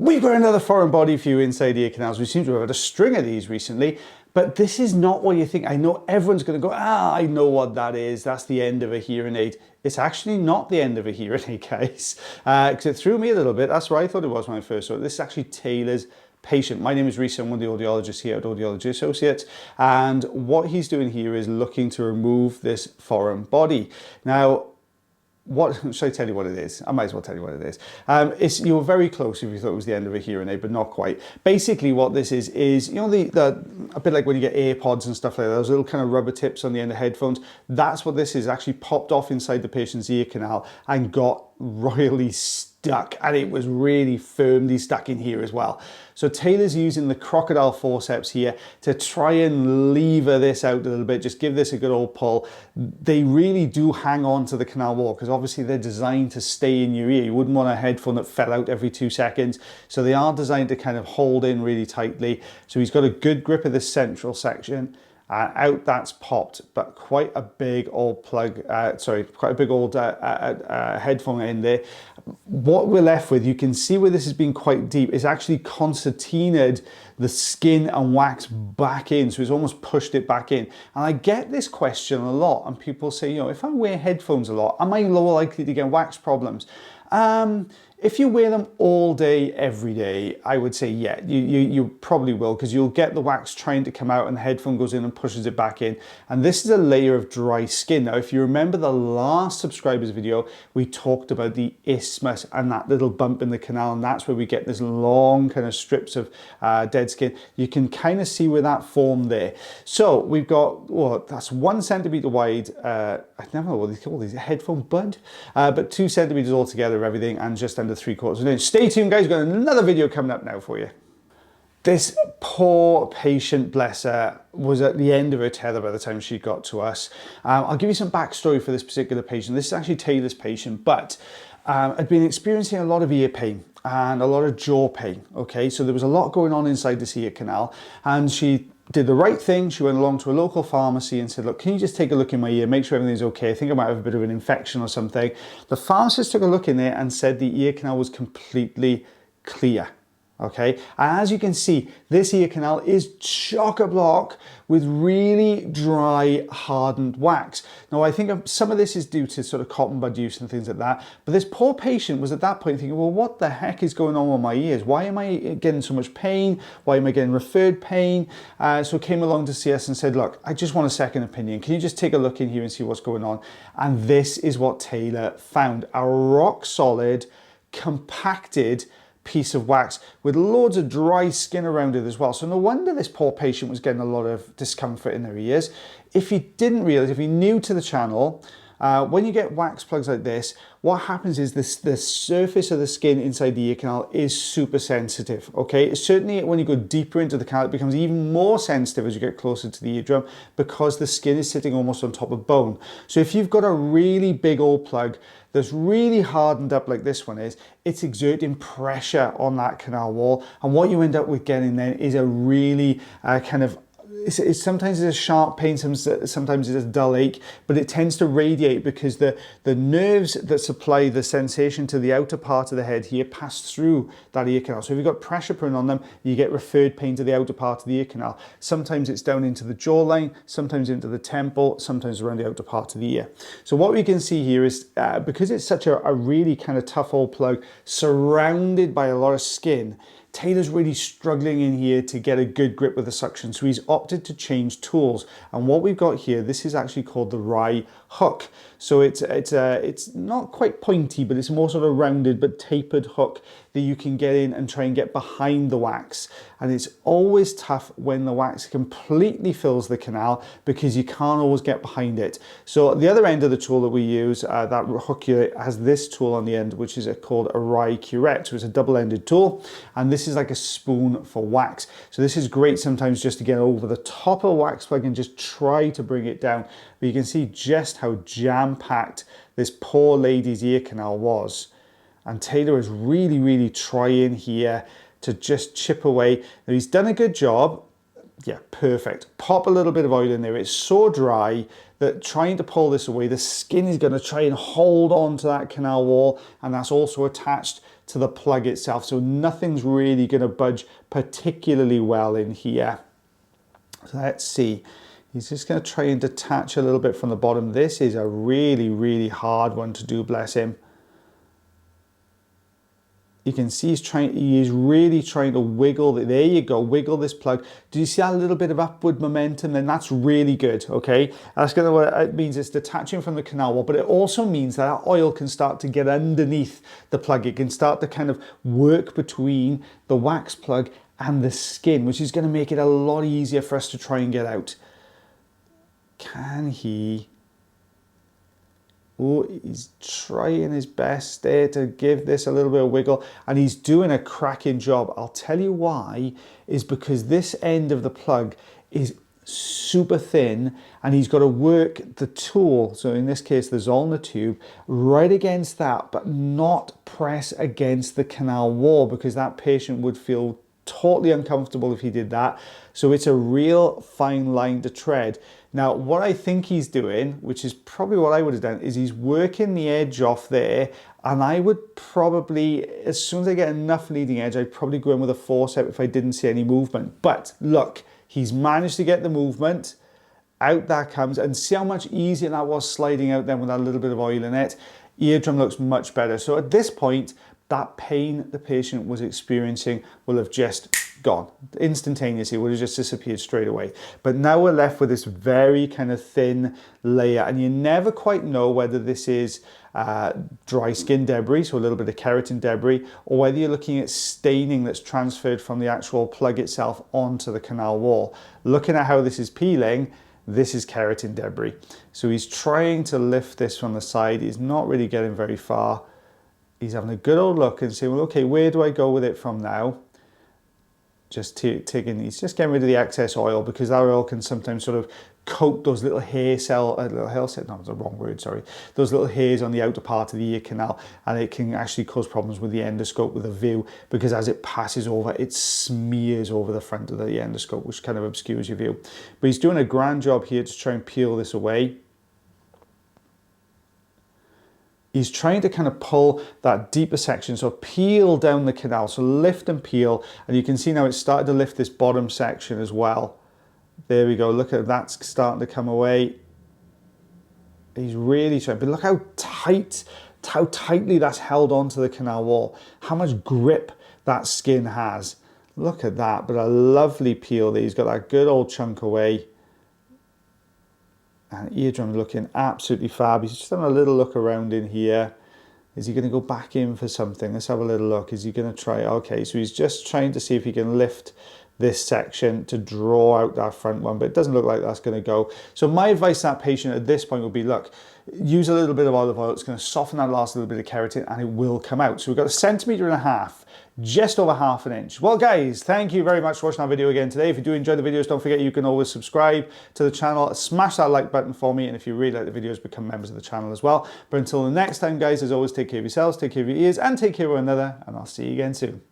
We've got another foreign body for you inside ear canals. We seem to have had a string of these recently, but this is not what you think. I know everyone's going to go, I know what that is. That's the end of a hearing aid. It's actually not the end of a hearing aid, guys, because it threw me a little bit. That's what I thought it was when I first saw it. This is actually Taylor's patient. My name is Reese. I'm one of the audiologists here at Audiology Associates, and what he's doing here is looking to remove this foreign body. Now, what should I tell you what it is? I might as well tell you what it is. You were very close if you thought it was the end of a hearing aid, but not quite. Basically, what this is you know a bit like when you get AirPods and stuff like that, those little kind of rubber tips on the end of headphones. That's what this is. Actually popped off inside the patient's ear canal and got royally stuck, and it was really firmly stuck in here as well. So Taylor's using the crocodile forceps here to try and lever this out a little bit, just give this a good old pull. They really do hang on to the canal wall because obviously they're designed to stay in your ear. You wouldn't want a headphone that fell out every 2 seconds. So they are designed to kind of hold in really tightly. So he's got a good grip of this central section. Out that's popped, but quite a big old plug, quite a big old headphone in there. What we're left with, you can see where this has been quite deep, is actually concertinaed the skin and wax back in, so it's almost pushed it back in. And I get this question a lot, and people say, you know, if I wear headphones a lot, am I more likely to get wax problems? If you wear them all day, every day, I would say, yeah, you probably will, because you'll get the wax trying to come out and the headphone goes in and pushes it back in. And this is a layer of dry skin. Now, if you remember the last subscribers video, we talked about the isthmus and that little bump in the canal, and that's where we get this long kind of strips of dead skin. You can kind of see where that formed there. So we've got, well, that's 1 centimeter wide, I never know what they call these, a headphone bud, but 2 centimeters altogether of everything, and just under 3/4 of an inch. Stay tuned, guys, we've got another video coming up now for you. This poor patient, bless her, was at the end of her tether by the time she got to us. I'll give you some backstory for this particular patient. This is actually Taylor's patient, but had been experiencing a lot of ear pain and a lot of jaw pain, okay? So there was a lot going on inside this ear canal, and she did the right thing. She went along to a local pharmacy and said, look, can you just take a look in my ear, make sure everything's okay? I think I might have a bit of an infection or something. The pharmacist took a look in there and said the ear canal was completely clear. Okay, and as you can see, this ear canal is chock-a-block with really dry, hardened wax. Now, I think some of this is due to sort of cotton bud use and things like that, but this poor patient was at that point thinking, well, what the heck is going on with my ears? Why am I getting so much pain? Why am I getting referred pain? So came along to see us and said, look, I just want a second opinion. Can you just take a look in here and see what's going on? And this is what Taylor found: a rock solid, compacted piece of wax with loads of dry skin around it as well. So no wonder this poor patient was getting a lot of discomfort in their ears. If you didn't realize, if you're new to the channel, when you get wax plugs like this, what happens is the surface of the skin inside the ear canal is super sensitive, okay? Certainly when you go deeper into the canal, it becomes even more sensitive as you get closer to the eardrum because the skin is sitting almost on top of bone. So if you've got a really big old plug that's really hardened up like this one is, it's exerting pressure on that canal wall. And what you end up with getting then is a really sometimes it's a sharp pain, sometimes it's a dull ache, but it tends to radiate because the nerves that supply the sensation to the outer part of the head here pass through that ear canal. So if you've got pressure put on them, you get referred pain to the outer part of the ear canal. Sometimes it's down into the jawline, sometimes into the temple, sometimes around the outer part of the ear. So what we can see here is, because it's such a really kind of tough old plug surrounded by a lot of skin, Taylor's really struggling in here to get a good grip with the suction, so he's opted to change tools. And what we've got here, this is actually called the rye hook. So it's not quite pointy, but it's more sort of rounded but tapered hook that you can get in and try and get behind the wax. And it's always tough when the wax completely fills the canal because you can't always get behind it. So at the other end of the tool that we use, that hook here has this tool on the end, which is called a rye curette. So it's a double-ended tool, and this is like a spoon for wax. So this is great sometimes just to get over the top of a wax plug and just try to bring it down. But you can see just how jam-packed this poor lady's ear canal was. And Taylor is really trying here to just chip away. Now, he's done a good job. Yeah, perfect. Pop a little bit of oil in there. It's so dry that trying to pull this away, the skin is going to try and hold on to that canal wall, and that's also attached to the plug itself. So nothing's really going to budge particularly well in here. So let's see. He's just going to try and detach a little bit from the bottom. This is a really, really hard one to do, bless him. You can see he is really trying to wiggle. There you go, wiggle this plug. Do you see that little bit of upward momentum? Then that's really good, okay? That's gonna, what it means, it's detaching from the canal wall, but it also means that our oil can start to get underneath the plug. It can start to kind of work between the wax plug and the skin, which is gonna make it a lot easier for us to try and get out. Can he? Oh, he's trying his best there to give this a little bit of wiggle, and he's doing a cracking job. I'll tell you why, is because this end of the plug is super thin, and he's got to work the tool, so in this case the Zollner tube, right against that, but not press against the canal wall, because that patient would feel totally uncomfortable if he did that. So it's a real fine line to tread. Now, what I think he's doing, which is probably what I would have done, is he's working the edge off there, and I would probably, as soon as I get enough leading edge, I'd probably go in with a forceps if I didn't see any movement. But look, he's managed to get the movement. Out that comes, and see how much easier that was sliding out then with that little bit of oil in it. Eardrum looks much better. So at this point, that pain the patient was experiencing will have just gone instantaneously, would have just disappeared straight away. But now we're left with this very kind of thin layer, and you never quite know whether this is dry skin debris, so a little bit of keratin debris, or whether you're looking at staining that's transferred from the actual plug itself onto the canal wall. Looking at how this is peeling, this is keratin debris. So he's trying to lift this from the side. He's not really getting very far. He's having a good old look and saying, well, okay, where do I go with it from now? Just taking, he's just getting rid of the excess oil, because that oil can sometimes sort of coat those little hair cell, no, that's the wrong word, sorry. Those little hairs on the outer part of the ear canal, and it can actually cause problems with the endoscope, with the view, because as it passes over, it smears over the front of the endoscope, which kind of obscures your view. But he's doing a grand job here to try and peel this away. He's trying to kind of pull that deeper section, so peel down the canal, so lift and peel, and you can see now it's started to lift this bottom section as well. There we go, look at that starting to come away. He's really trying, but look how tightly that's held onto the canal wall, how much grip that skin has. Look at that, but a lovely peel there. He's got that good old chunk away. And eardrum looking absolutely fab. He's just having a little look around in here. Is he going to go back in for something? Let's have a little look. Is he going to try? Okay, so he's just trying to see if he can lift this section to draw out that front one, but it doesn't look like that's going to go. So my advice to that patient at this point would be, look, use a little bit of olive oil. It's going to soften that last little bit of keratin, and it will come out. So we've got 1.5 centimeters, just over 1/2 inch. Well, guys, thank you very much for watching our video again today. If you do enjoy the videos, don't forget you can always subscribe to the channel, smash that like button for me, and if you really like the videos, become members of the channel as well. But until the next time, guys, as always, take care of yourselves, take care of your ears, and take care of one another, and I'll see you again soon.